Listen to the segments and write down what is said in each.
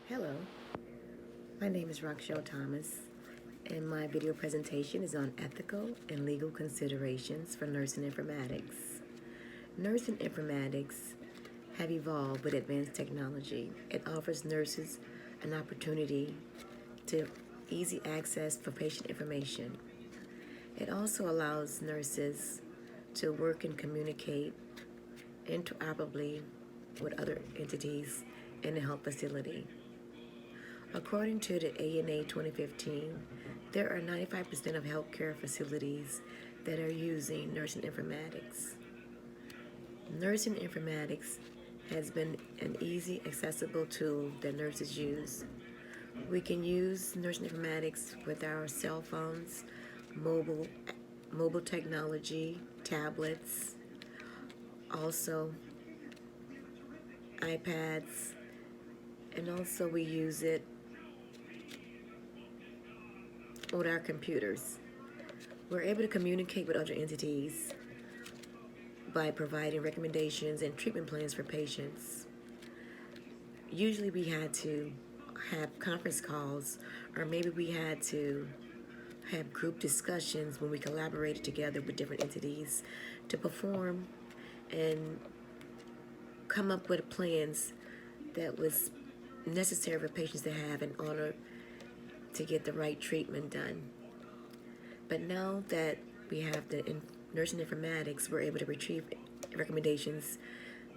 Hello, my name is Roxelle Thomas, and my video presentation is on ethical and legal considerations for nursing informatics. Nursing informatics have evolved with advanced technology. It offers nurses an opportunity to easy access for patient information. It also allows nurses to work and communicate interoperably with other entities in the health facility. According to the ANA 2015, there are 95% of healthcare facilities that are using nursing informatics. Nursing informatics has been an easy, accessible tool that nurses use. We can use nursing informatics with our cell phones, mobile technology, tablets, also iPads, and also we use it with our computers. We're able to communicate with other entities by providing recommendations and treatment plans for patients. Usually we had to have conference calls, or maybe we had to have group discussions when we collaborated together with different entities to perform and come up with plans that was necessary for patients to have in order to get the right treatment done. But now that we have the nursing informatics, we're able to retrieve recommendations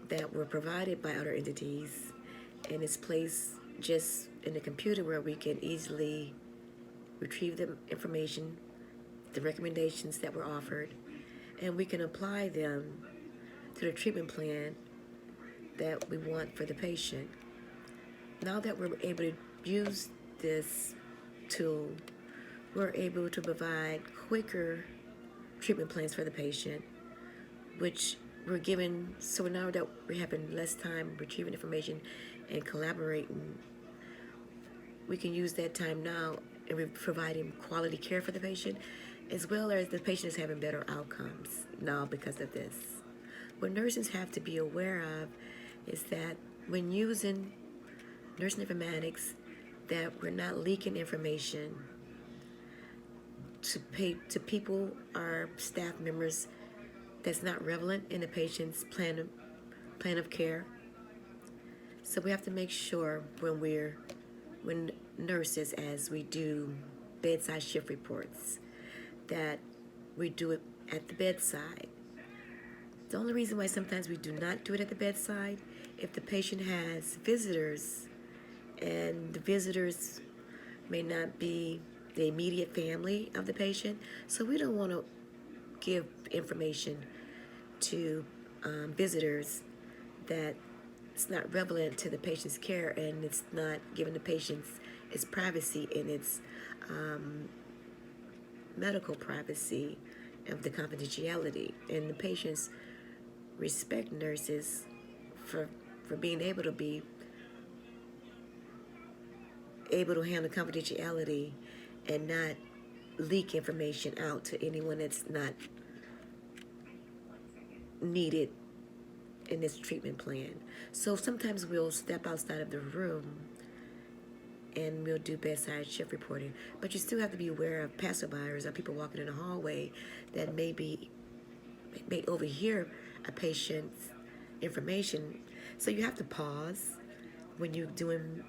that were provided by other entities, and it's placed just in the computer where we can easily retrieve the information, the recommendations that were offered, and we can apply them to the treatment plan that we want for the patient. Now that we're able to use this tool, we're able to provide quicker treatment plans for the patient, which we're given, so now that we're having less time retrieving information and collaborating, we can use that time now and we're providing quality care for the patient, as well as the patient is having better outcomes now because of this. What nurses have to be aware of is that when using nursing informatics, that we're not leaking information to people or staff members that's not relevant in the patient's plan of care. So we have to make sure when nurses, as we do bedside shift reports, that we do it at the bedside. The only reason why sometimes we do not do it at the bedside, if the patient has visitors and the visitors may not be the immediate family of the patient, so we don't want to give information to visitors that it's not relevant to the patient's care, and it's not giving the patient's its privacy and its medical privacy of the confidentiality. And the patients respect nurses for being able to handle confidentiality and not leak information out to anyone that's not needed in this treatment plan. So sometimes we'll step outside of the room and we'll do bedside shift reporting, but you still have to be aware of passerbyers or people walking in the hallway that may overhear a patient's information. So you have to pause when you're doing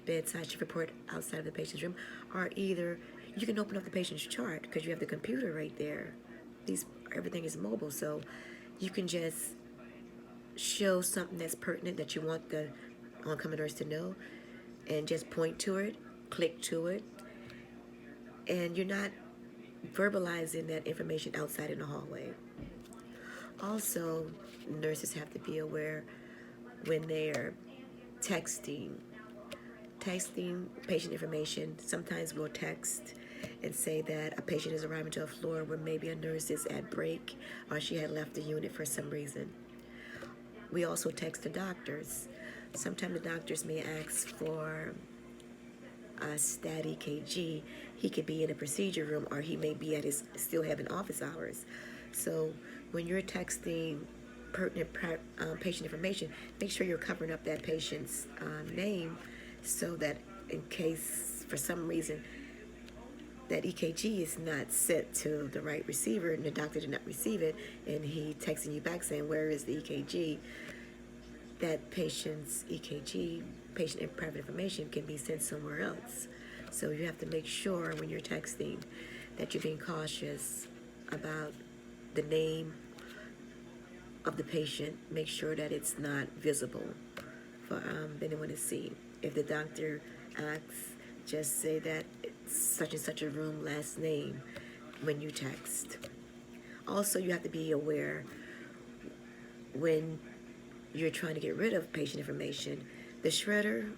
bedside shift report outside of the patient's room, or either you can open up the patient's chart because you have the computer right there. Everything is mobile, so you can just show something that's pertinent that you want the oncoming nurse to know, and just point to it, click to it, and you're not verbalizing that information outside in the hallway. Also, nurses have to be aware when they're texting patient information. Sometimes we'll text and say that a patient is arriving to a floor where maybe a nurse is at break or she had left the unit for some reason. We also text the doctors. Sometimes the doctors may ask for a stat EKG. He could be in a procedure room, or he may be still having office hours. So when you're texting pertinent patient information, make sure you're covering up that patient's name so that in case for some reason that EKG is not sent to the right receiver and the doctor did not receive it, and he texting you back saying, where is the EKG? That patient's EKG, patient and private information, can be sent somewhere else. So you have to make sure when you're texting that you're being cautious about the name of the patient. Make sure that it's not visible for anyone to see. If the doctor asks, just say that it's such and such a room, last name, when you text. Also, you have to be aware when you're trying to get rid of patient information. The shredder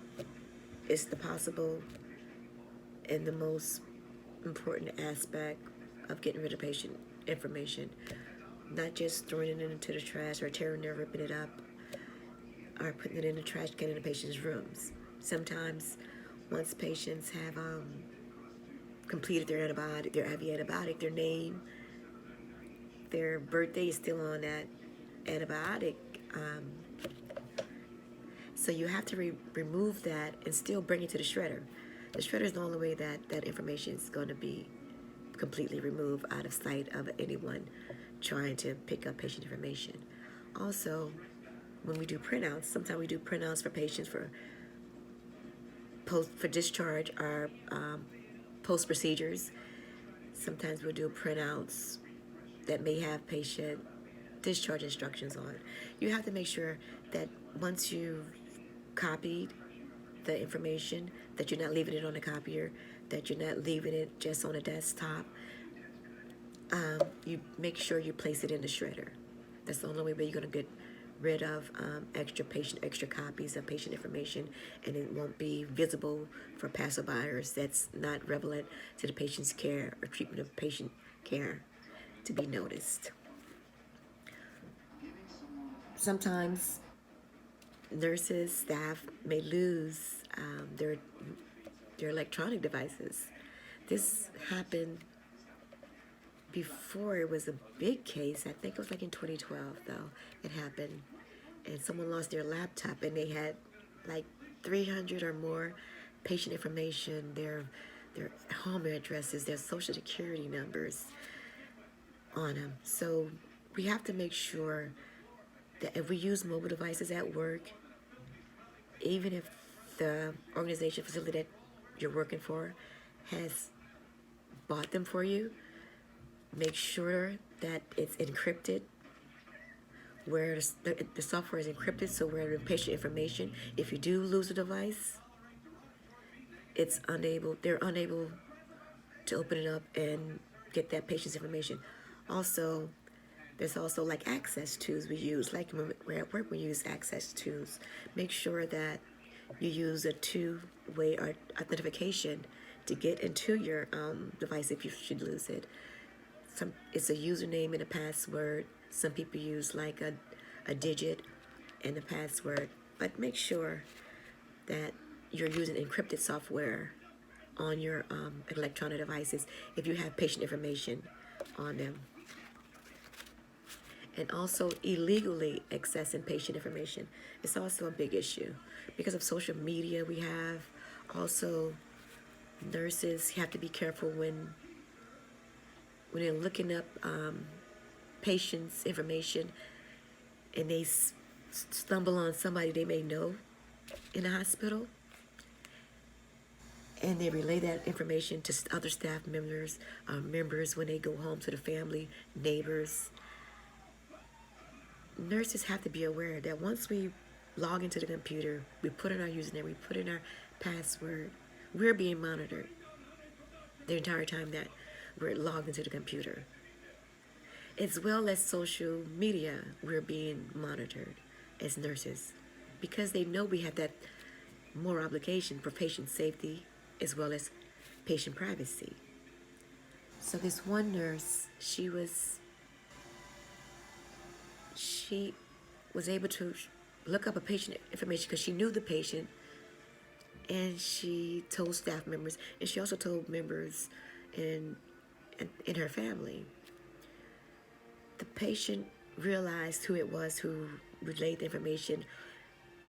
is the possible and the most important aspect of getting rid of patient information. Not just throwing it into the trash or tearing it or ripping it up or putting it in the trash can in the patient's rooms. Sometimes once patients have completed their antibiotic, their IV antibiotic, their name, their birthday is still on that antibiotic. So you have to remove that and still bring it to the shredder. The shredder is the only way that that information is going to be completely removed out of sight of anyone trying to pick up patient information. Also, when we do printouts, sometimes we do printouts for patients for discharge or post procedures. Sometimes we'll do printouts that may have patient discharge instructions on. You have to make sure that once you've copied the information, that you're not leaving it on the copier, that you're not leaving it just on a desktop. You make sure you place it in the shredder. That's the only way you're going to get rid of extra copies of patient information, and it won't be visible for passerbyers. That's not relevant to the patient's care or treatment of patient care to be noticed. Sometimes nurses, staff may lose their electronic devices. This happened before it was a big case. I think it was like in 2012 though it happened, and someone lost their laptop and they had like 300 or more patient information, their home addresses, their social security numbers on them. So we have to make sure that if we use mobile devices at work, even if the organization facility that you're working for has bought them for you, make sure that it's encrypted, where the software is encrypted, so where the patient information, if you do lose a device, they're unable to open it up and get that patient's information. Also, there's also like access tools we use. Like when we're at work, we use access tools. Make sure that you use a two-way authentication to get into your device if you should lose it. It's a username and a password. Some people use like a digit and a password, but make sure that you're using encrypted software on your electronic devices if you have patient information on them. And also illegally accessing patient information is also a big issue. Because of social media we have, also nurses have to be careful when they're looking up patients' information and they stumble on somebody they may know in the hospital, and they relay that information to other staff members, when they go home to the family, neighbors. Nurses have to be aware that once we log into the computer, we put in our username, we put in our password, we're being monitored the entire time that we're logged into the computer. As well as social media, we're being monitored as nurses because they know we have that more obligation for patient safety as well as patient privacy. So this one nurse, she was able to look up a patient information because she knew the patient, and she told staff members, and she also told members in her family. The patient realized who it was who relayed the information